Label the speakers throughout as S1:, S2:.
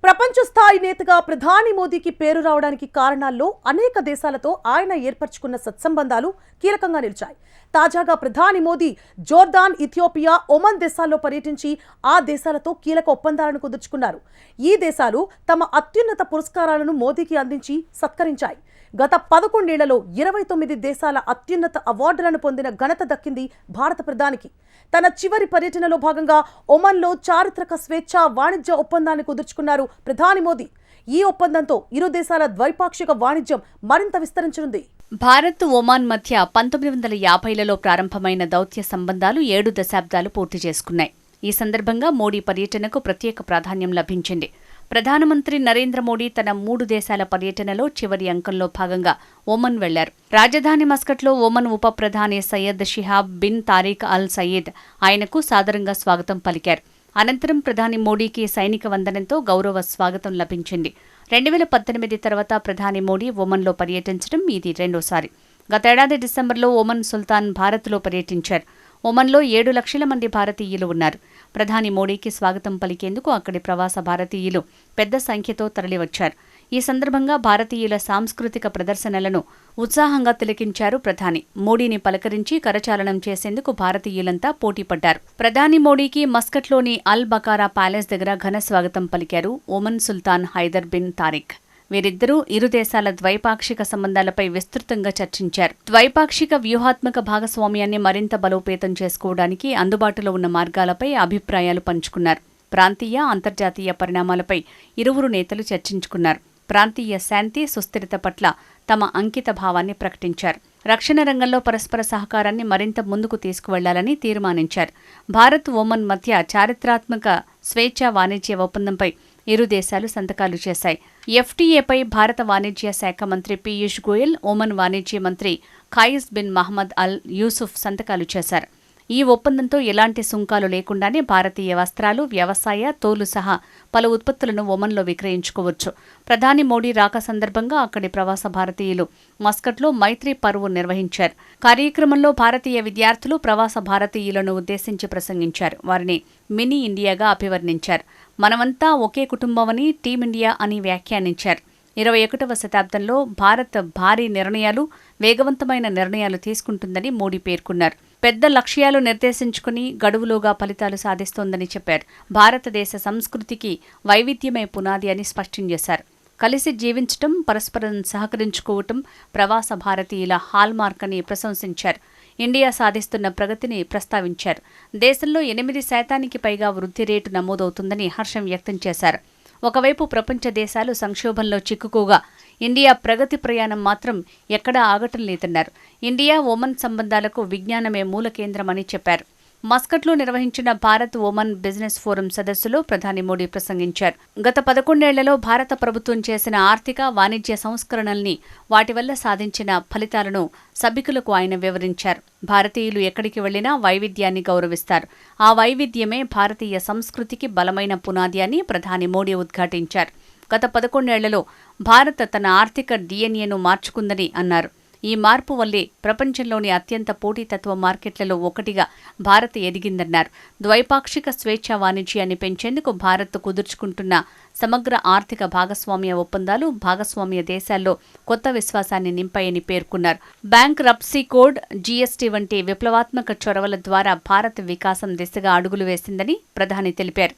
S1: ప్రపంచ స్థాయి నేతగా ప్రధాని మోదీకి పేరు రావడానికి కారణాల్లో అనేక దేశాలతో ఆయన ఏర్పరచుకున్న సత్సంబంధాలు కీలకంగా నిలిచాయి. తాజాగా ప్రధాని మోదీ జోర్దాన్, ఇథియోపియా, ఒమన్ దేశాల్లో పర్యటించి ఆ దేశాలతో కీలక ఒప్పందాలను కుదుర్చుకున్నారు. ఈ దేశాలు తమ అత్యున్నత పురస్కారాలను మోదీకి అందించి సత్కరించాయి. గత 11 ఏళ్లలో 29 దేశాల అత్యున్నత అవార్డులను పొందిన ఘనత దక్కింది భారత ప్రధానికి. తన చివరి పర్యటనలో భాగంగా ఒమన్లో చారిత్రక స్వేచ్ఛా వాణిజ్య ఒప్పందాన్ని కుదుర్చుకున్నారు ప్రధాని మోదీ. ఈ ఒప్పందంతో ఇరు దేశాల ద్వైపాక్షిక వాణిజ్యం మరింత విస్తరించనుంది.
S2: భారత్, ఒమాన్ మధ్య 1950లలో ప్రారంభమైన దౌత్య సంబంధాలు 7 దశాబ్దాలు పూర్తి చేసుకున్నాయి. ఈ సందర్భంగా మోడీ పర్యటనకు ప్రత్యేక ప్రాధాన్యం లభించింది. ప్రధానమంత్రి నరేంద్ర మోడీ తన 3 దేశాల పర్యటనలో చివరి అంకంలో భాగంగా ఒమన్ వెళ్లారు. రాజధాని మస్కట్లో ఒమన్ ఉప ప్రధాని సయ్యద్ షిహాబ్ బిన్ తారిక్ అల్ సయీద్ ఆయనకు సాదరంగా స్వాగతం పలికారు. అనంతరం ప్రధాని మోడీకి సైనిక వందనంతో గౌరవ స్వాగతం లభించింది. 2018 తర్వాత ప్రధాని మోడీ ఒమన్లో పర్యటించడం ఇది రెండోసారి. గతేడాది డిసెంబర్లో ఒమన్ సుల్తాన్ భారత్లో పర్యటించారు. ఒమన్లో 7 లక్షల మంది భారతీయులు ఉన్నారు. ప్రధాని మోడీకి స్వాగతం పలికేందుకు అక్కడి ప్రవాస భారతీయులు పెద్ద సంఖ్యతో తరలివచ్చారు. ఈ సందర్భంగా భారతీయుల సాంస్కృతిక ప్రదర్శనలను ఉత్సాహంగా తిలకించారు ప్రధాని. మోడీని పలకరించి కరచాలనం చేసేందుకు భారతీయులంతా పోటీపడ్డారు. ప్రధాని మోడీకి మస్కట్లోని అల్ బకారా ప్యాలెస్ దగ్గర ఘన స్వాగతం పలికారు ఒమన్ సుల్తాన్ హైదర్ బిన్ తారిక్. వీరిద్దరూ ఇరు దేశాల ద్వైపాక్షిక సంబంధాలపై విస్తృతంగా చర్చించారు. ద్వైపాక్షిక వ్యూహాత్మక భాగస్వామ్యాన్ని మరింత బలోపేతం చేసుకోవడానికి అందుబాటులో ఉన్న మార్గాలపై అభిప్రాయాలు పంచుకున్నారు. ప్రాంతీయ, అంతర్జాతీయ పరిణామాలపై ఇరువురు నేతలు చర్చించుకున్నారు. ప్రాంతీయ శాంతి, సుస్థిరత పట్ల తమ అంకిత భావాన్ని ప్రకటించారు. రక్షణ రంగంలో పరస్పర సహకారాన్ని మరింత ముందుకు తీసుకువెళ్లాలని తీర్మానించారు. భారత్, ఒమన్ మధ్య చారిత్రాత్మక స్వేచ్ఛా వాణిజ్య ఒప్పందంపై ఇరు దేశాలు సంతకాలు చేశాయి. ఎఫ్టీఏపై భారత వాణిజ్య శాఖ మంత్రి పీయూష్ గోయల్, ఒమన్ వాణిజ్య మంత్రి ఖాయిస్ బిన్ మహమ్మద్ అల్ యూసుఫ్ సంతకాలు చేశారు. ఈ ఒప్పందంతో ఎలాంటి సుంకాలు లేకుండానే భారతీయ వస్త్రాలు, వ్యవసాయ, తోలు సహా పలు ఉత్పత్తులను ఒమన్లో విక్రయించుకోవచ్చు. ప్రధాని మోడీ రాక సందర్భంగా అక్కడి ప్రవాస భారతీయులు మస్కట్లో మైత్రి పర్వ్ నిర్వహించారు. కార్యక్రమంలో భారతీయ విద్యార్థులు ప్రవాస భారతీయులను ఉద్దేశించి ప్రసంగించారు. వారిని మినీ ఇండియాగా అభివర్ణించారు. మనమంతా ఒకే కుటుంబమని, టీమిండియా అని వ్యాఖ్యానించారు. 21వ శతాబ్దంలో భారత్ భారీ నిర్ణయాలు, వేగవంతమైన నిర్ణయాలు తీసుకుంటుందని మోడీ పేర్కొన్నారు. పెద్ద లక్ష్యాలు నిర్దేశించుకుని గడువులోగా ఫలితాలు సాధిస్తోందని చెప్పారు. భారతదేశ సంస్కృతికి వైవిధ్యమే పునాది అని స్పష్టం చేశారు. కలిసి జీవించటం, పరస్పరం సహకరించుకోవటం ప్రవాస భారతీయుల హాల్మార్క్ అని ప్రశంసించారు. ఇండియా సాధిస్తున్న ప్రగతిని ప్రస్తావించారు. దేశంలో 8% పైగా వృద్ధి రేటు నమోదవుతుందని హర్షం వ్యక్తం చేశారు. ఒకవైపు ప్రపంచ దేశాలు సంక్షోభంలో చిక్కుకోగా ఇండియా ప్రగతి ప్రయాణం మాత్రం ఎక్కడా ఆగటం లేదన్నారు. ఇండియా, ఒమన్ సంబంధాలకు విజ్ఞానమే మూల కేంద్రమని చెప్పారు. మస్కట్లో నిర్వహించిన భారత్, ఒమన్ బిజినెస్ ఫోరం సదస్సులో ప్రధాని మోడీ ప్రసంగించారు. గత 11 ఏళ్లలో భారత ప్రభుత్వం చేసిన ఆర్థిక, వాణిజ్య సంస్కరణల్ని, వాటి వల్ల సాధించిన ఫలితాలను సభికులకు ఆయన వివరించారు. భారతీయులు ఎక్కడికి వెళ్లినా వైవిధ్యాన్ని గౌరవిస్తారు. ఆ వైవిధ్యమే భారతీయ సంస్కృతికి బలమైన పునాది అని ప్రధాని మోడీ ఉద్ఘాటించారు. గత 11 ఏళ్లలో భారత్ తన ఆర్థిక డిఎన్ఏను మార్చుకుందని అన్నారు. ఈ మార్పు వల్లే ప్రపంచంలోని అత్యంత పోటీతత్వ మార్కెట్లలో ఒకటిగా భారత్ ఎదిగిందన్నారు. ద్వైపాక్షిక స్వేచ్ఛా వాణిజ్యాన్ని పెంచేందుకు భారత్ కుదుర్చుకుంటున్న సమగ్ర ఆర్థిక భాగస్వామ్య ఒప్పందాలు భాగస్వామ్య దేశాల్లో కొత్త విశ్వాసాన్ని నింపాయని పేర్కొన్నారు. బ్యాంక్ రప్సీ కోడ్, జీఎస్టీ వంటి విప్లవాత్మక చొరవల ద్వారా భారత్ వికాసం దిశగా అడుగులు వేసిందని ప్రధాని తెలిపారు.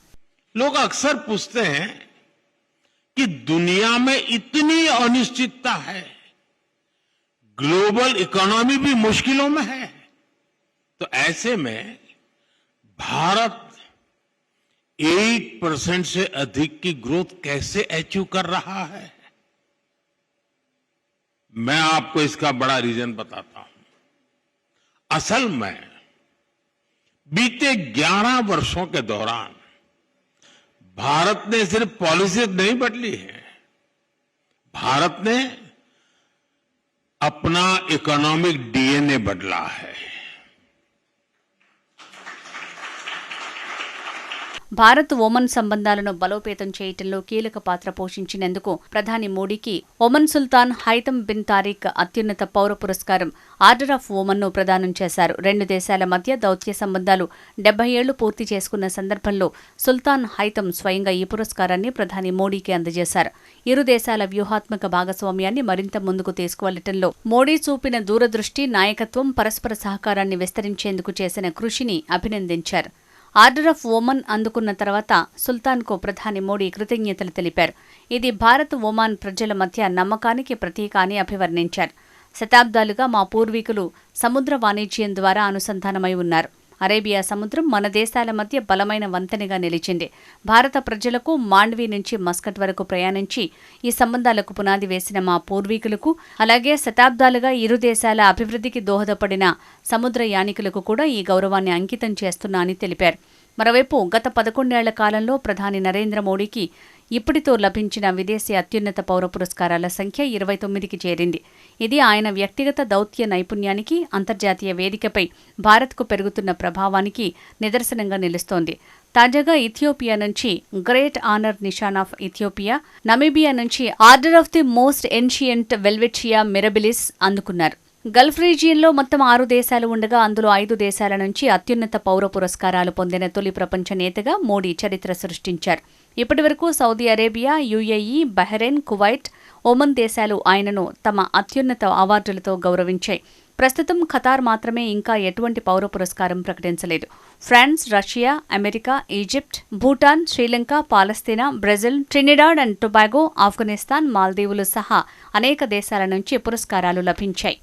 S3: लोग अक्सर पूछते हैं कि दुनिया में इतनी अनिश्चितता है, ग्लोबल इकोनॉमी भी मुश्किलों में है, तो ऐसे में भारत 8% से अधिक की ग्रोथ कैसे अचीव कर रहा है? मैं आपको इसका बड़ा रीजन बताता हूं. असल में बीते 11 वर्षों के दौरान भारत ने सिर्फ पॉलिसी नहीं बदली है, भारत ने अपना इकोनॉमिक डीएनए बदला है.
S2: భారత్ ఒమన్ సంబంధాలను బలోపేతం చేయటంలో కీలక పాత్ర పోషించినందుకు ప్రధాని మోడీకి ఒమన్ సుల్తాన్ హైతమ్ బిన్ తారిక్ అత్యున్నత పౌర పురస్కారం ఆర్డర్ ఆఫ్ ఒమన్ను ప్రదానం చేశారు. రెండు దేశాల మధ్య దౌత్య సంబంధాలు 70 ఏళ్లు పూర్తి చేసుకున్న సందర్భంలో సుల్తాన్ హైతమ్ స్వయంగా ఈ పురస్కారాన్ని ప్రధాని మోడీకి అందజేశారు. ఇరు దేశాల వ్యూహాత్మక భాగస్వామ్యాన్ని మరింత ముందుకు తీసుకువెళ్లటంలో మోడీ చూపిన దూరదృష్టి, నాయకత్వం, పరస్పర సహకారాన్ని విస్తరించేందుకు చేసిన కృషిని అభినందించారు. ఆర్డర్ ఆఫ్ ఒమన్ అందుకున్న తర్వాత సుల్తాన్కు ప్రధాని మోడీ కృతజ్ఞతలు తెలిపారు. ఇది భారత్ ఒమాన్ ప్రజల మధ్య నమ్మకానికి ప్రతీక అని అభివర్ణించారు. శతాబ్దాలుగా మా పూర్వీకులు సముద్ర వాణిజ్యం ద్వారా అనుసంధానమై ఉన్నారు. అరేబియా సముద్రం మన దేశాల మధ్య బలమైన వంతెనగా నిలిచింది. భారత ప్రజలకు మాండ్వీ నుంచి మస్కట్ వరకు ప్రయాణించి ఈ సంబంధాలకు పునాది వేసిన మా పూర్వీకులకు, అలాగే శతాబ్దాలుగా ఇరు దేశాల అభివృద్ధికి దోహదపడిన సముద్ర యానికులకు కూడా ఈ గౌరవాన్ని అంకితం చేస్తున్నా అని తెలిపారు. మరోవైపు గత 11 ఏళ్ల కాలంలో ప్రధాని నరేంద్ర మోడీకి ఇప్పటితో లభించిన విదేశీ అత్యున్నత పౌర పురస్కారాల సంఖ్య 29కి చేరింది. ఇది ఆయన వ్యక్తిగత దౌత్య నైపుణ్యానికి, అంతర్జాతీయ వేదికపై భారత్కు పెరుగుతున్న ప్రభావానికి నిదర్శనంగా నిలుస్తోంది. తాజాగా ఇథియోపియా నుంచి great honour Nishan of Ethiopia, Namibia నుంచి order of the most ancient Welwitschia mirabilis అందుకున్నారు. గల్ఫ్ రీజియన్లో మొత్తం 6 దేశాలు ఉండగా అందులో 5 దేశాల నుంచి అత్యున్నత పౌర పురస్కారాలు పొందిన తొలి ప్రపంచ నేతగా మోడీ చరిత్ర సృష్టించారు. ఇప్పటివరకు Saudi Arabia, UAE, Bahrain, Kuwait, Oman దేశాలు ఆయనను తమ అత్యున్నత అవార్డులతో గౌరవించాయి. ప్రస్తుతం ఖతార్ మాత్రమే ఇంకా ఎటువంటి పౌర పురస్కారం ప్రకటించలేదు. France, Russia, America, Egypt, Bhutan, Sri Lanka, పాలస్తీనా, Brazil, Trinidad and Tobago, Afghanistan, మాల్దీవులు సహా అనేక దేశాల నుంచి పురస్కారాలు లభించాయి.